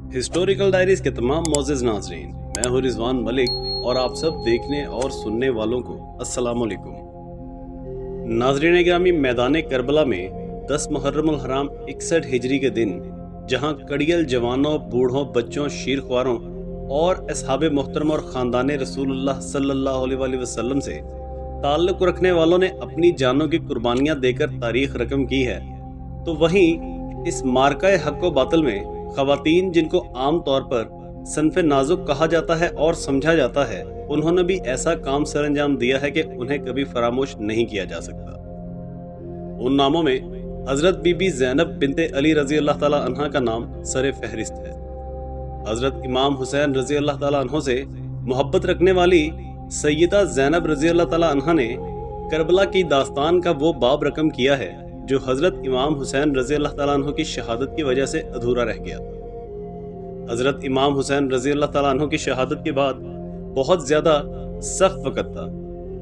Historical diaries के तमाम मोअज़्ज़िज़ नाज़रीन, मैं हूँ रिजवान मलिक और आप सब देखने और सुनने वालों को अस्सलाम वालेकुम। नाज़रीन गिरामी, मैदान करबला में 10 मुहर्रम उल हराम 61 हिजरी के दिन जहाँ कड़ियल जवानों, बूढ़ों, बच्चों, शीरख्वारों और असहाबे मोहतरम और ख़ानदान रसूलुल्लाह सल्लल्लाहु अलैहि वसल्लम से ताल्लुक़ रखने वालों ने अपनी जानों की कुर्बानियाँ देकर तारीख़ रकम की है, तो वहीं इस मार्का हक़ व बातिल में ख़वातीन, जिनको आम तौर पर सनफ़े नाजुक कहा जाता है और समझा जाता है, उन्होंने भी ऐसा काम सरअंजाम दिया है कि उन्हें कभी फरामोश नहीं किया जा सकता। उन नामों में हज़रत बीबी ज़ैनब बिनते अली रज़ी अल्लाह ताला अन्हा का नाम सरे फहरिस्त है। हज़रत इमाम हुसैन रज़ी अल्लाह ताला अन्हो से मोहब्बत रखने वाली सैयदा ज़ैनब रज़ी अल्लाह ताला अन्हा ने करबला की दास्तान का वो बाब रकम किया है जो हज़रत इमाम हुसैन रज़ी अल्लाह ताला अन्हो की शहादत की वजह से अधूरा रह गया था। हज़रत इमाम हुसैन रज़ी अल्लाह ताला अन्हो की शहादत के बाद बहुत ज़्यादा सख्त वक़्त था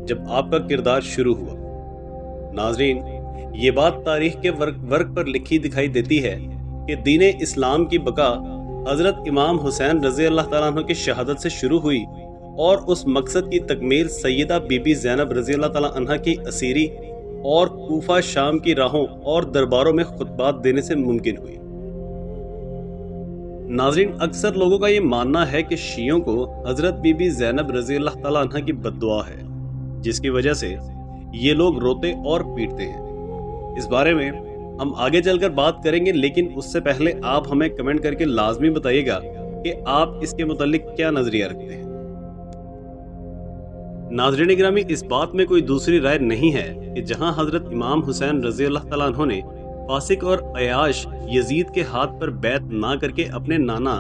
जब आपका किरदार शुरू हुआ। नाज़रीन, ये बात तारीख़ के वर्क पर लिखी दिखाई देती है कि दीन इस्लाम की बका हज़रत इमाम हुसैन रज़ी अल्लाह ताला अन्हो की शहादत से शुरू हुई और उस मकसद की तकमील सैयदा बीबी ज़ैनब रज़ी अल्लाह ताला अन्हा की असीरी और कूफा शाम की राहों और दरबारों में खुतबात देने से मुमकिन हुई। नाज़रीन, अक्सर लोगों का ये मानना है कि शियों को हज़रत बीबी ज़ैनब रज़ी अल्लाह ताला अन्हा की बद्दुआ है, जिसकी वजह से ये लोग रोते और पीटते हैं। इस बारे में हम आगे चलकर बात करेंगे, लेकिन उससे पहले आप हमें कमेंट करके लाजमी बताइएगा कि आप इसके मुताल्लिक क्या नज़रिया रखते हैं। नाज़रीन गिरामी, इस बात में कोई दूसरी राय नहीं है कि जहां हज़रत इमाम हुसैन रज़ी अल्लाह ताला अन्हो ने फासिक और अयाश यजीद के हाथ पर बैत ना करके अपने नाना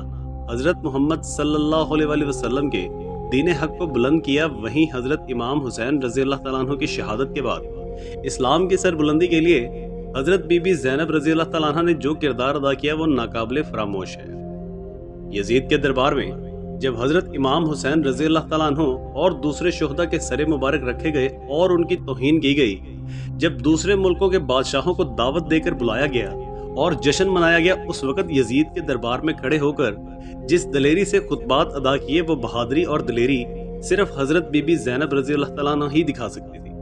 हज़रत मोहम्मद सल्लल्लाहु अलैहि वसल्लम के दीन हक़ को बुलंद किया, वहीं हज़रत इमाम हुसैन रज़ी अल्लाह ताला अन्हो की शहादत के बाद इस्लाम की सरबुलंदी के लिए हज़रत बीबी ज़ैनब रज़ी अल्लाह ताला अन्हा ने जो किरदार अदा किया वो नाकाबिले फरामोश है। यजीद के दरबार में जब हज़रत इमाम हुसैन रज़ी अल्लाह ताला अन्हो और दूसरे शुहदा के सरे मुबारक रखे गए और उनकी तौहीन की गई, जब दूसरे मुल्कों के बादशाहों को दावत देकर बुलाया गया और जश्न मनाया गया, उस वक़्त यजीद के दरबार में खड़े होकर जिस दलेरी से खुतबात अदा किए, वो बहादुरी और दलेरी सिर्फ हज़रत बीबी ज़ैनब रज़ी अल्लाह ताला अन्हा ही दिखा सकती थी।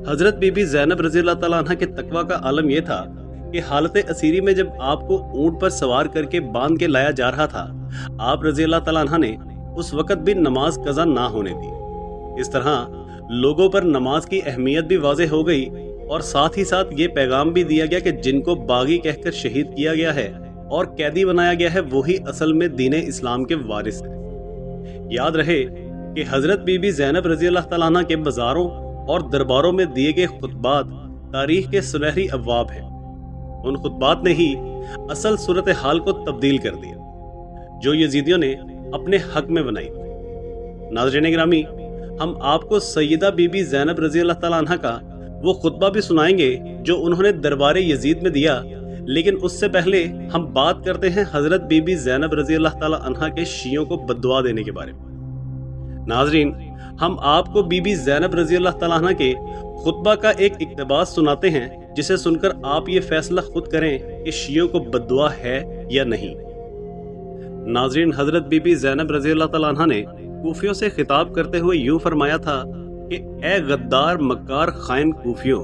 हज़रत बीबी ज़ैनब रज़ी अल्लाह ताला अन्हा के तकवा का आलम यह था कि हालत असीरी में जब आपको ऊंट पर सवार करके बांध के लाया जा रहा था, आप रज़ी अल्लाह ताला अन्हा ने उस वक़्त भी नमाज कज़ा ना होने दी। इस तरह लोगों पर नमाज की अहमियत भी वाज़ेह हो गई और साथ ही साथ ये पैगाम भी दिया गया कि जिनको बागी कहकर शहीद किया गया है और कैदी बनाया गया है, वही असल में दीन इस्लाम के वारिस हैं। याद रहे कि हज़रत बीबी ज़ैनब रज़ी अल्लाह ताला अन्हा के बाज़ारों और दरबारों में दिए गए खुतबात तारीख़ के सुनहरी अबवाब हैं। उन खुतबात ने ही असल सूरत हाल को तब्दील कर दिया जो यजीदियों ने अपने हक में बनाई। नाज़रीन गिरामी, हम आपको सैयदा बीबी ज़ैनब रज़ी अल्लाह ताला अन्हा का वो खुतबा भी सुनाएंगे जो उन्होंने दरबार यजीद में दिया, लेकिन उससे पहले हम बात करते हैं हज़रत बीबी ज़ैनब रज़ी अल्लाह ताला अन्हा के शियों को बद्दुआ देने के बारे में। नाज़रीन, हम आपको बीबी ज़ैनब रज़ी अल्लाह ताला अन्हा के खुतबा का एक इक़्तिबास सुनाते हैं, जिसे सुनकर आप ये फैसला खुद करें कि शियों को बद्दुआ है या नहीं। नाज़रीन, हज़रत बीबी ज़ैनब रज़ी अल्लाह ताला अन्हा ने कूफियों से खिताब करते हुए यूं फरमाया था कि ए गद्दार, मक्कार, खाइन कूफियों,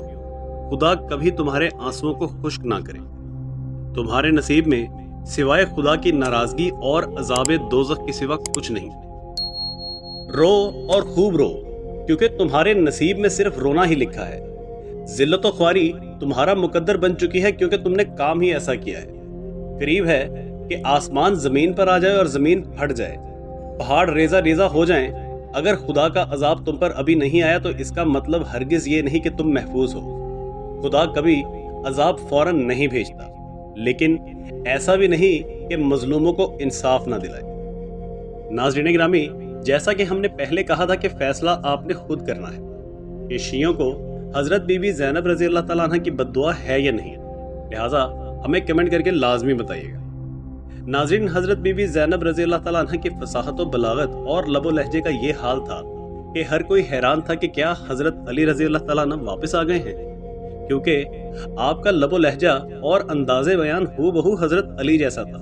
खुदा कभी तुम्हारे आंसुओं को खुश्क ना करे। तुम्हारे नसीब में सिवाय खुदा की नाराज़गी और अज़ाब दोज़ख के सिवा कुछ नहीं। रो और खूब रो, क्योंकि तुम्हारे नसीब में सिर्फ रोना ही लिखा है। जिल्लत व ख्वारी तुम्हारा मुकद्दर बन चुकी है, क्योंकि तुमने काम ही ऐसा किया है। करीब है कि आसमान जमीन पर आ जाए और जमीन फट जाए, पहाड़ रेजा रेजा हो जाएं। अगर खुदा का अजाब तुम पर अभी नहीं आया तो इसका मतलब हरगिज ये नहीं कि तुम महफूज हो। खुदा कभी अजाब फौरन नहीं भेजता, लेकिन ऐसा भी नहीं कि मजलूमों को इंसाफ ना दिलाए। नाज़रीन गिरामी, जैसा कि हमने पहले कहा था कि फैसला आपने खुद करना है कि शियों को हज़रत बीबी ज़ैनब रज़ी अल्लाह ताला अन्हा की बद्दुआ है या नहीं, लिहाजा हमें कमेंट करके लाजमी बताइएगा। नाज़रीन, हज़रत बीबी ज़ैनब रज़ी अल्लाह ताला अन्हा की फसाहत व बलागत और लबो लहजे का ये हाल था कि हर कोई हैरान था कि क्या हज़रत अली रज़ी अल्लाह ताला अन्हा वापस आ गए हैं, क्योंकि आपका लबो लहजा और अंदाज़े बयान हूबहू हजरत अली जैसा था।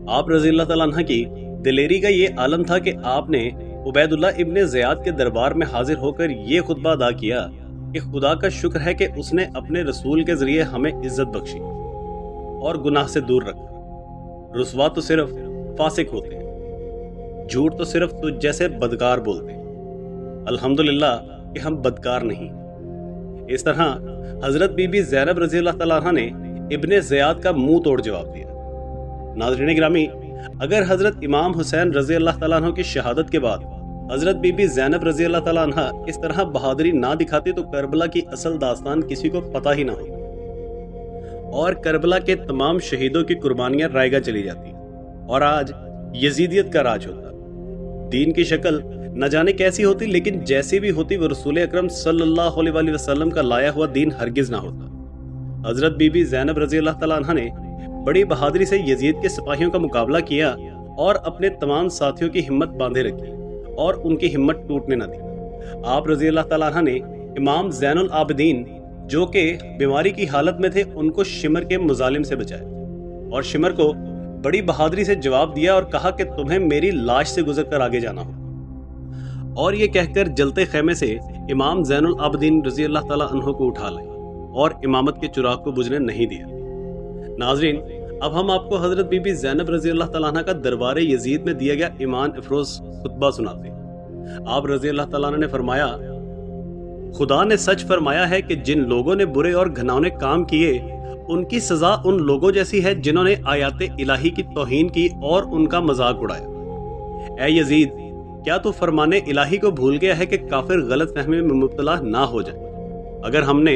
आप रज़ी अल्लाह तआला अन्हा की दिलेरी का ये आलम था कि आपने उबैदुल्लाह इब्ने ज़ियाद के दरबार में हाजिर होकर ये खुतबा अदा किया कि खुदा का शुक्र है कि उसने अपने रसूल के जरिए हमें इज्जत बख्शी और गुनाह से दूर रखा। रुसवा तो सिर्फ फासिक होते हैं, झूठ तो सिर्फ तुझ जैसे बदकार बोलते हैं। अल्हम्दुलिल्लाह कि हम बदकार नहीं। इस तरह हजरत बीबी ज़ैनब रज़ी अल्लाह तआला अन्हा ने इब्ने ज़ियाद का मुंह तोड़ जवाब दिया। नाज़रीन गिरामी, अगर हजरत इमाम हुसैन रज़ी अल्लाह तआला अन्हु की शहादत के बाद हजरत बीबी ज़ैनब रज़ी अल्लाह तआला अन्हा इस तरह बहादुरी ना दिखाती तो करबला की असल दास्तान किसी को पता ही ना होती और करबला के तमाम शहीदों की कुर्बानियां रायगा चली जाती और आज यजीदियत का राज होता। दीन की शक्ल न जाने कैसी होती, लेकिन जैसी भी होती वो रसूल अकरम सल्लल्लाहु अलैहि वसल्लम का लाया हुआ दीन हरगिज ना होता। हजरत बीबी ज़ैनब रज़ी अल्लाह तआला अन्हा ने बड़ी बहादुरी से यजीद के सिपाहियों का मुकाबला किया और अपने तमाम साथियों की हिम्मत बांधे रखी और उनकी हिम्मत टूटने न दी। आप रज़ी अल्लाह तआला अन्हा ने इमाम ज़ैनुल आबिदीन जो कि बीमारी की हालत में थे उनको शिमर के मुजालिम से बचाया और शिमर को बड़ी बहादुरी से जवाब दिया और कहा कि तुम्हें मेरी लाश से गुजर कर आगे जाना हो। और ये कहकर जलते खेमे से इमाम ज़ैनुल आबिदीन रज़ी अल्लाह तआला अन्हु को उठा लाए और इमामत के चिराग को बुझने नहीं दिया। नाजरीन, अब हम आपको हजरत बीबी ज़ैनब रज़ी अल्लाह तआला अन्हा का दरबार यजीद में दिया गया ईमान अफरोज खुतबा सुनाते हैं। आप रज़ी अल्लाह तआला अन्हा ने फरमाया, खुदा ने सच फरमाया है कि जिन लोगों ने बुरे और घिनौने काम किए उनकी सजा उन लोगों जैसी है जिन्होंने आयात इलाही की तौहीन की और उनका मजाक उड़ाया। ए यजीद, क्या तू फरमाने इलाही को भूल गया है कि काफिर गलत फहमी में मुब्तला ना हो जाए। अगर हमने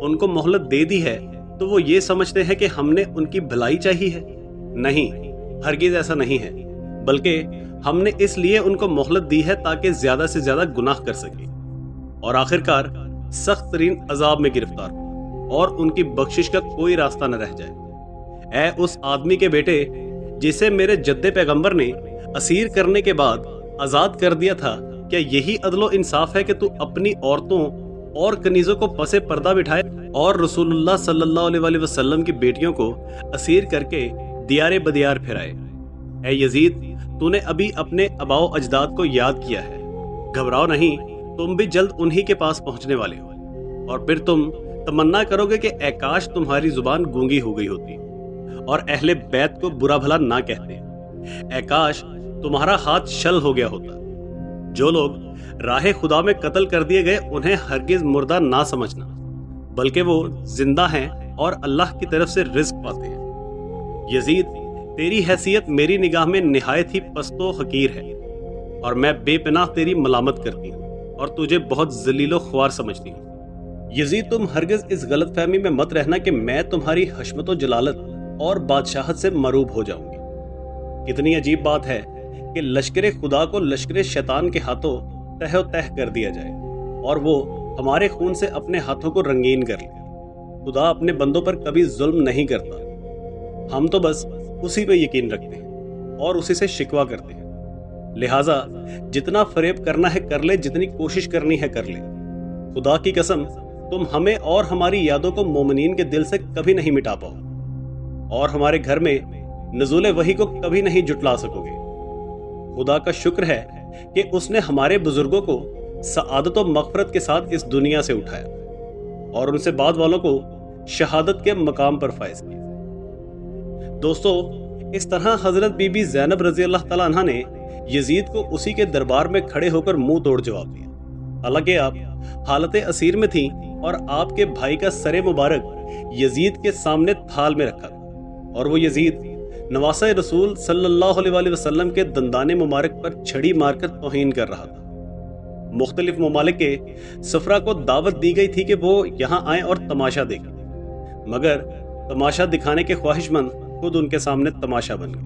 उनको मोहलत दे दी है तो वो ये समझते हैं कि हमने उनकी भलाई चाही है। नहीं, हरगिज ऐसा नहीं है, बल्कि हमने इसलिए उनको मोहलत दी है ताकि ज्यादा से ज्यादा गुनाह कर सके और आखिरकार सख्त तरीन अजाब में गिरफ्तार हो और उनकी बख्शिश का कोई रास्ता न रह जाए। ए उस आदमी के बेटे जिसे मेरे जद्दे पैगंबर ने असीर करने के बाद आजाद कर दिया था, क्या यही अदलो इंसाफ है कि तू अपनी औरतों और कनीजों को पसे पर्दा बिठाए और रसूलुल्लाह सल्लल्लाहु अलैहि वसल्लम की बेटियों को असीर करके दियारे बदियार फिराए। ए यजीद, तूने अभी अपने अबाओ अजदाद को याद किया है। घबराओ नहीं, तुम भी जल्द उन्हीं के पास पहुंचने वाले हो और फिर तुम तमन्ना करोगे कि ए काश तुम्हारी जुबान गूंगी हो गई होती और अहले बैत को बुरा भला ना कहते। ए काश तुम्हारा हाथ शल हो गया होता। जो लोग राहे खुदा में कत्ल कर दिए गए उन्हें हरगिज मुर्दा ना समझना, बल्कि वो जिंदा हैं और अल्लाह की तरफ से रिज्क पाते हैं। यजीद, तेरी हैसियत मेरी निगाह में निहायत ही पस्तो हकीर है और मैं बेपनाह तेरी मलामत करती हूँ और तुझे बहुत जलीलो ख्वार समझती हूँ। यजीद, तुम हरगिज इस गलत फहमी में मत रहना कि मैं तुम्हारी हशमत व जलालत और बादशाहत से मरूब हो जाऊंगी। कितनी अजीब बात है कि लश्करे खुदा को लश्करे शैतान के हाथों तह तह कर दिया जाए और वो हमारे खून से अपने हाथों को रंगीन कर ले। खुदा अपने बंदों पर कभी जुल्म नहीं करता। हम तो बस उसी पे यकीन रखते हैं और उसी से शिकवा करते हैं। लिहाजा जितना फरेब करना है कर ले, जितनी कोशिश करनी है कर ले। खुदा की कसम, तुम हमें और हमारी यादों को मोमिनीन के दिल से कभी नहीं मिटा पाओ और हमारे घर में नज़ूल वही को कभी नहीं जुटला सकोगे। खुदा का शुक्र है कि उसने हमारे बुजुर्गों को सआदत और मग़फ़रत के साथ इस दुनिया से उठाया और उनसे बाद वालों को शहादत के मकाम पर फायज किया। दोस्तों, इस तरह हजरत बीबी ज़ैनब रज़ी अल्लाह तआला अन्हा ने यजीद को उसी के दरबार में खड़े होकर मुंह तोड़ जवाब दिया। हालांकि आप हालत असीर में थी और आपके भाई का सरे मुबारक यजीद के सामने थाल में रखा और वो यजीद नवासा रसूल सल्लल्लाहु अलैहि वसल्लम के दंदाने मुबारक पर छड़ी मारकर तौहीन कर रहा था। मुख्तलिफ ममालिक के सफरा को दावत दी गई थी कि वो यहाँ आए और तमाशा देखें, मगर तमाशा दिखाने के ख्वाहिशमंद खुद उनके सामने तमाशा बन गए।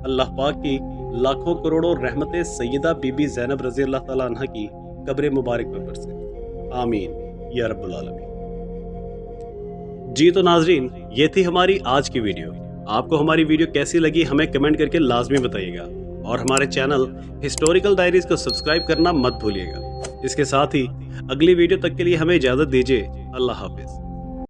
अल्लाह पाक की लाखों करोड़ों रहमतें सैयदा बीबी ज़ैनब रज़ी अल्लाह तआला अन्हा की कब्र मुबारक पर बरसे। आमीन या रब्बुल आलमीन। जी तो नाजरीन, ये थी हमारी आज की वीडियो। आपको हमारी वीडियो कैसी लगी हमें कमेंट करके लाजमी बताइएगा और हमारे चैनल हिस्टोरिकल डायरीज को सब्सक्राइब करना मत भूलिएगा। इसके साथ ही अगली वीडियो तक के लिए हमें इजाजत दीजिए। अल्लाह हाफिज।